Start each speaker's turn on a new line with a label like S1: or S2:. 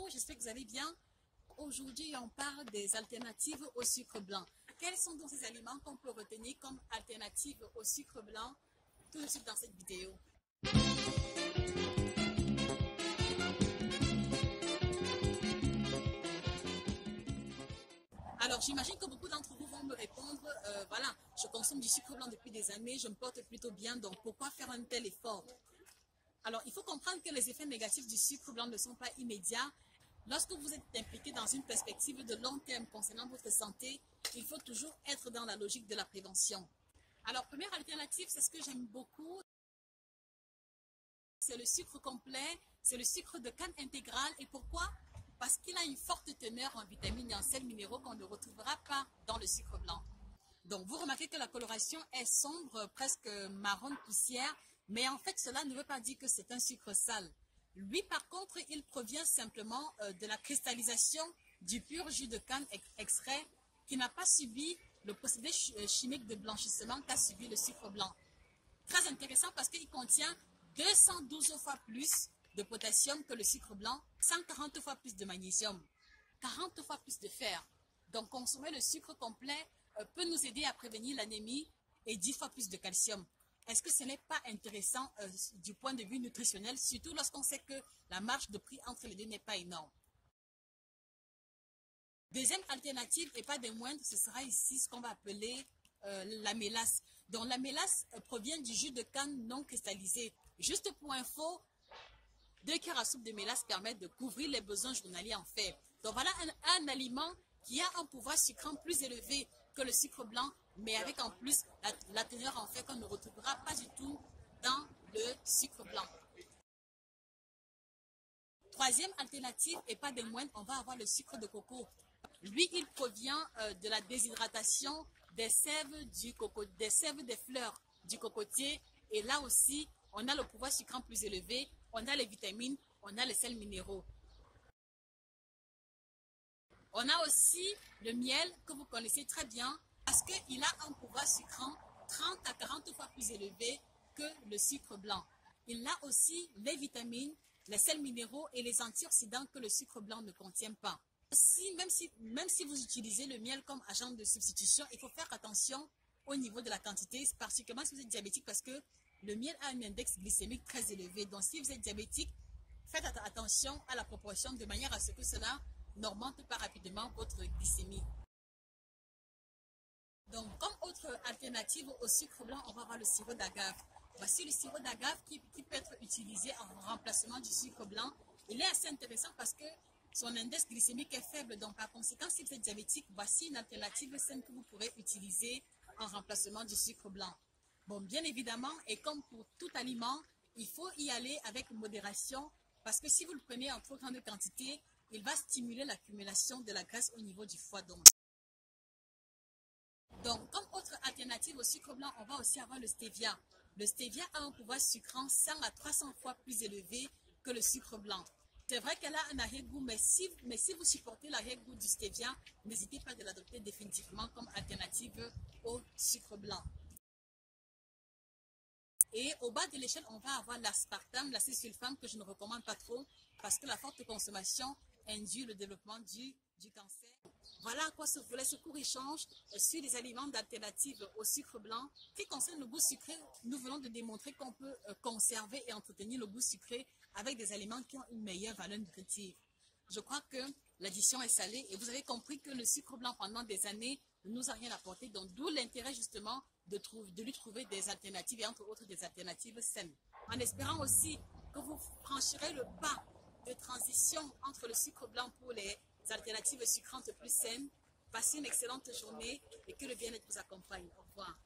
S1: j'espère que vous allez bien. Aujourd'hui, on parle des alternatives au sucre blanc. Quels sont donc ces aliments qu'on peut retenir comme alternatives au sucre blanc? Tout de suite dans cette vidéo. Alors, j'imagine que beaucoup d'entre vous vont me répondre, voilà, je consomme du sucre blanc depuis des années, je me porte plutôt bien, donc pourquoi faire un tel effort? Alors, il faut comprendre que les effets négatifs du sucre blanc ne sont pas immédiats. Lorsque vous êtes impliqué dans une perspective de long terme concernant votre santé, il faut toujours être dans la logique de la prévention. Alors, première alternative, c'est ce que j'aime beaucoup, c'est le sucre complet, c'est le sucre de canne intégrale. Et pourquoi? Parce qu'il a une forte teneur en vitamines et en sels minéraux qu'on ne retrouvera pas dans le sucre blanc. Donc, vous remarquez que la coloration est sombre, presque marron poussière, mais en fait, cela ne veut pas dire que c'est un sucre sale. Lui, par contre, il provient simplement de la cristallisation du pur jus de canne extrait qui n'a pas subi le procédé chimique de blanchissement qu'a subi le sucre blanc. Très intéressant parce qu'il contient 212 fois plus de potassium que le sucre blanc, 140 fois plus de magnésium, 40 fois plus de fer. Donc, consommer le sucre complet peut nous aider à prévenir l'anémie et 10 fois plus de calcium. Est-ce que ce n'est pas intéressant du point de vue nutritionnel, surtout lorsqu'on sait que la marge de prix entre les deux n'est pas énorme? Deuxième alternative, et pas des moindres, ce sera ici ce qu'on va appeler la mélasse. Donc la mélasse provient du jus de canne non cristallisé. Juste pour info, 2 cuillères à soupe de mélasse permettent de couvrir les besoins journaliers en fer. Donc voilà un aliment qui a un pouvoir sucrant plus élevé que le sucre blanc, mais avec en plus la teneur en fer qu'on ne retrouvera pas du tout dans le sucre blanc. Troisième alternative, et pas des moindres, on va avoir le sucre de coco. Lui, il provient de la déshydratation des sèves des fleurs du cocotier. Et là aussi, on a le pouvoir sucrant plus élevé, on a les vitamines, on a les sels minéraux. On a aussi le miel que vous connaissez très bien parce qu'il a un pouvoir sucrant 30 à 40 fois plus élevé que le sucre blanc. Il a aussi les vitamines, les sels minéraux et les antioxydants que le sucre blanc ne contient pas. Même si vous utilisez le miel comme agent de substitution, il faut faire attention au niveau de la quantité, particulièrement si vous êtes diabétique parce que le miel a un index glycémique très élevé. Donc si vous êtes diabétique, faites attention à la proportion de manière à ce que cela n'augmente pas rapidement votre glycémie. Donc comme autre alternative au sucre blanc, on va avoir le sirop d'agave. Voici le sirop d'agave qui peut être utilisé en remplacement du sucre blanc. Il est assez intéressant parce que son index glycémique est faible, donc par conséquent, si vous êtes diabétique, voici une alternative saine que vous pourrez utiliser en remplacement du sucre blanc. Bon, bien évidemment, et comme pour tout aliment, il faut y aller avec modération parce que si vous le prenez en trop grande quantité, il va stimuler l'accumulation de la graisse au niveau du foie d'onde. Donc, comme autre alternative au sucre blanc, on va aussi avoir le stevia. Le stevia a un pouvoir sucrant 100 à 300 fois plus élevé que le sucre blanc. C'est vrai qu'elle a un arrière-goût, mais si vous supportez l'arrière-goût du stevia, n'hésitez pas à l'adopter définitivement comme alternative au sucre blanc. Et au bas de l'échelle, on va avoir l'aspartame, l'acide sulfame que je ne recommande pas trop parce que la forte consommation induit le développement du cancer. Voilà à quoi se voulait ce court échange sur les aliments d'alternative au sucre blanc. Qui concerne le goût sucré, nous venons de démontrer qu'on peut conserver et entretenir le goût sucré avec des aliments qui ont une meilleure valeur nutritive. Je crois que l'addition est salée et vous avez compris que le sucre blanc pendant des années ne nous a rien apporté. Donc d'où l'intérêt justement de lui trouver des alternatives et entre autres des alternatives saines. En espérant aussi que vous franchirez le pas de transition entre le sucre blanc pour les alternatives sucrantes plus saines. Passez une excellente journée et que le bien-être vous accompagne. Au revoir.